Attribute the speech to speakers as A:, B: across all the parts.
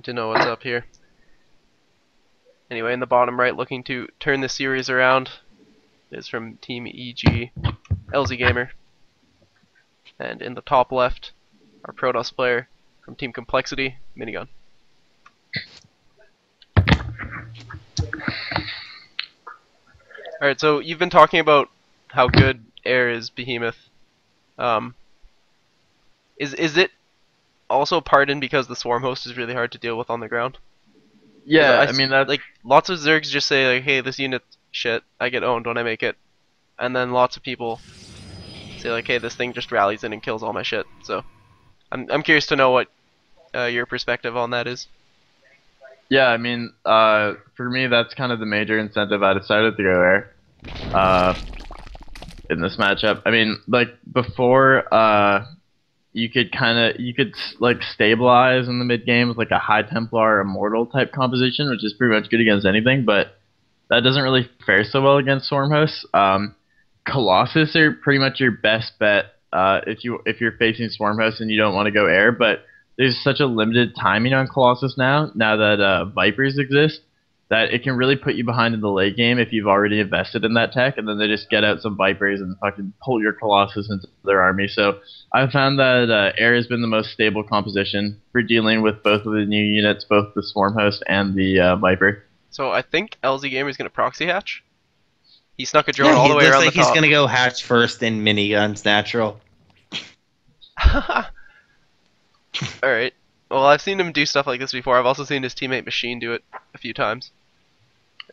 A: to know what's up here. Anyway, in the bottom right, looking to turn the series around is from Team EG, LzGamer. And in the top left, our Protoss player from Team Complexity, Minigun. Alright, so you've been talking about how good air is Behemoth. Is it also pardoned because the swarm host is really hard to deal with on the ground?
B: Yeah, I mean that's
A: like lots of Zergs just say like, hey, this unit's shit, I get owned when I make it. And then lots of people say like, hey, this thing just rallies in and kills all my shit. So I'm curious to know what your perspective on that is.
B: yeah, I mean, for me that's kind of the major incentive I decided to go air in this matchup. I mean, like before, you could like stabilize in the mid game with like a High Templar Immortal type composition, which is pretty much good against anything, but that doesn't really fare so well against swarm hosts. Colossus are pretty much your best bet if you're facing swarm hosts and you don't want to go air, but there's such a limited timing on Colossus now that Vipers exist, that it can really put you behind in the late game if you've already invested in that tech, and then they just get out some Vipers and fucking pull your Colossus into their army. So I found that air has been the most stable composition for dealing with both of the new units, both the Swarm Host and the Viper.
A: So I think LzGamer is going to proxy hatch. He snuck a drone all the way around the top.
C: He's going to go hatch first in miniguns, natural.
A: Alright. Well, I've seen him do stuff like this before. I've also seen his teammate Machine do it a few times.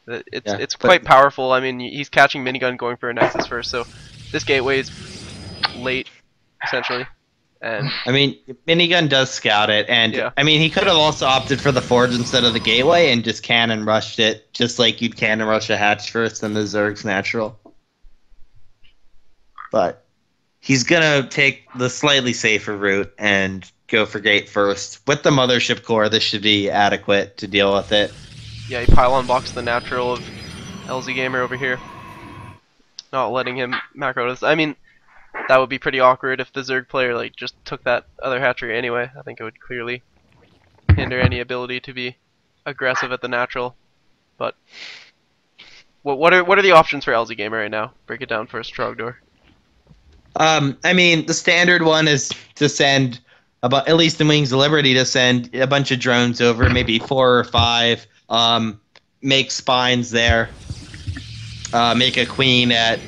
A: It's quite powerful. I mean, he's catching Minigun going for a Nexus first, so this gateway is late, essentially. And
C: I mean, Minigun does scout it, and
A: yeah.
C: I mean, he could have also opted for the Forge instead of the gateway and just cannon rushed it, just like you'd cannon rush a hatch first and the Zerg's natural. But he's gonna take the slightly safer route and go for gate first. With the mothership core, this should be adequate to deal with it.
A: Yeah, he pylon blocks the natural of LzGamer over here, not letting him macro this. I mean, that would be pretty awkward if the Zerg player like just took that other hatchery anyway. I think it would clearly hinder any ability to be aggressive at the natural. But what are the options for LzGamer right now? Break it down for us, Trogdor.
C: I mean, the standard one is to send about, at least in Wings of Liberty, to send a bunch of drones over, maybe 4 or 5. Make spines there. Make a queen at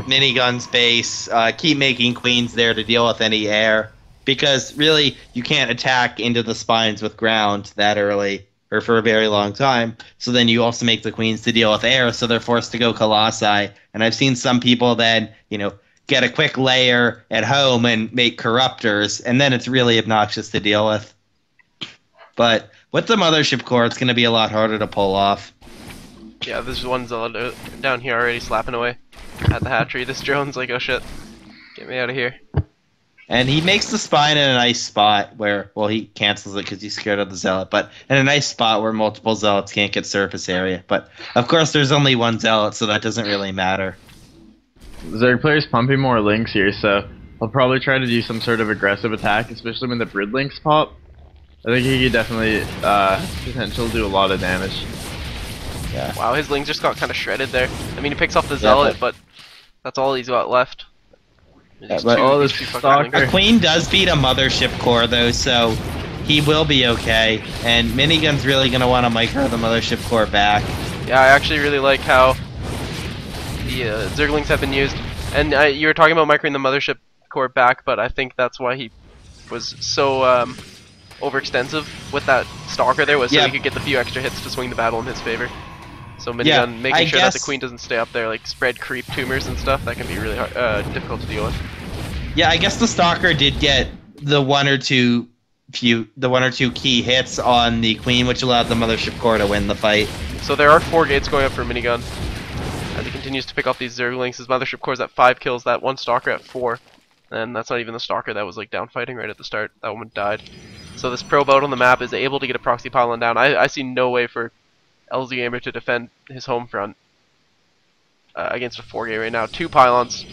C: Minigun's base. Keep making queens there to deal with any air, because really you can't attack into the spines with ground that early or for a very long time. So then you also make the queens to deal with air, so they're forced to go Colossi. And I've seen some people then, get a quick layer at home and make corruptors, and then it's really obnoxious to deal with. But with the mothership core, it's going to be a lot harder to pull off.
A: Yeah, this one's down here already slapping away at the hatchery. This drone's like, oh shit, get me out of here.
C: And he makes the spine in a nice spot where, well, he cancels it because he's scared of the zealot, but in a nice spot where multiple zealots can't get surface area. But of course, there's only one zealot, so that doesn't really matter.
B: Zerg player's pumping more links here, so I'll probably try to do some sort of aggressive attack, especially when the Brid links pop. I think he could definitely potential to do a lot of damage.
A: Yeah. Wow, his lings just got kind of shredded there. I mean, he picks off the zealot, but that's all he's got left.
B: Yeah, but this stalker.
C: A queen does beat a mothership core though, so he will be okay. And Minigun's really gonna want to micro the mothership core back.
A: Yeah, I actually really like how the Zerglings have been used. And you were talking about microing the mothership core back, but I think that's why he was so overextensive with that stalker there, was so he could get the few extra hits to swing the battle in his favor. So Minigun making sure that the queen doesn't stay up there, like spread creep tumors and stuff, that can be really hard, difficult to deal with.
C: Yeah, I guess the stalker did get the one or two key hits on the queen, which allowed the mothership core to win the fight.
A: So there are 4 gates going up for Minigun as he continues to pick off these Zerglings. His mothership core's at 5 kills, that one stalker at 4. And that's not even the stalker that was like down fighting right at the start. That one died. So this probe out on the map is able to get a proxy pylon down. I see no way for LzGamer to defend his home front against a 4-gate right now. 2 pylons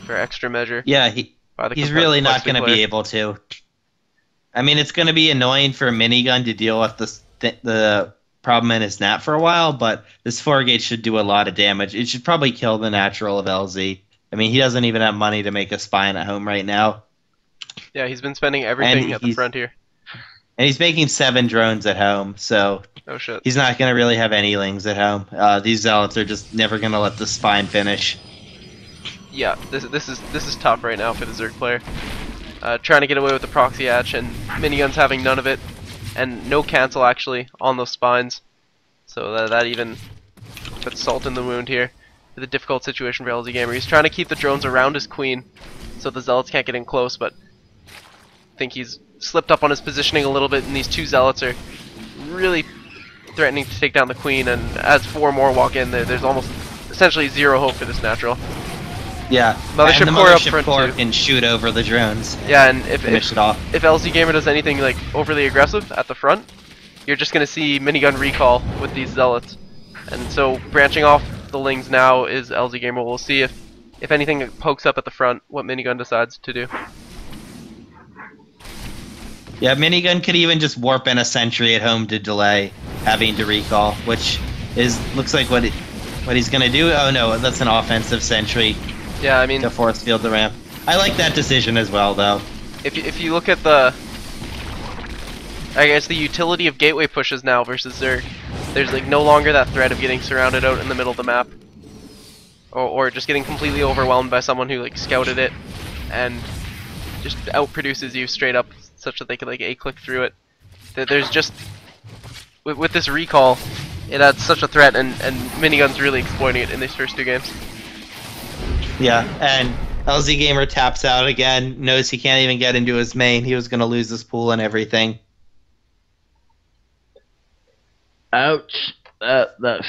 A: for extra measure.
C: Yeah, he's really not going to be able to. I mean, it's going to be annoying for Minigun to deal with the problem in his nat for a while, but this 4-gate should do a lot of damage. It should probably kill the natural of LZ. I mean, he doesn't even have money to make a spine at home right now.
A: Yeah, he's been spending everything at the front here.
C: And he's making 7 drones at home, so
A: oh shit.
C: He's not going to really have any lings at home. These zealots are just never going to let the spine finish.
A: Yeah, this is tough right now for the Zerg player. Trying to get away with the proxy hatch, and Minigun's having none of it, and no cancel actually on those spines. So that even puts salt in the wound here. With a difficult situation for LzGamer. He's trying to keep the drones around his queen, so the zealots can't get in close. But I think he's slipped up on his positioning a little bit, and these 2 zealots are really threatening to take down the queen. And as 4 more walk in, there's almost essentially 0 hope for this natural.
C: Yeah,
A: Mothership
C: and the
A: core up
C: Mothership
A: front
C: core
A: too.
C: can shoot over the drones.
A: Yeah, and if LzGamer does anything like overly aggressive at the front, you're just gonna see Minigun recall with these zealots. And so branching off the lings now is LzGamer. We'll see if anything pokes up at the front, what Minigun decides to do.
C: Yeah, Minigun could even just warp in a sentry at home to delay having to recall, which looks like what he's gonna do. Oh no, that's an offensive sentry.
A: Yeah, I mean,
C: to force field the ramp. I like that decision as well, though.
A: If you look at the, I guess the utility of gateway pushes now versus Zerg, there's like no longer that threat of getting surrounded out in the middle of the map, or just getting completely overwhelmed by someone who like scouted it and just outproduces you straight up, such that they could like A-click through it. There's just with this recall, it adds such a threat, and Minigun's really exploiting it in these first 2 games.
C: Yeah, and LzGamer taps out again, knows he can't even get into his main. He was going to lose his pool and everything.
B: Ouch. That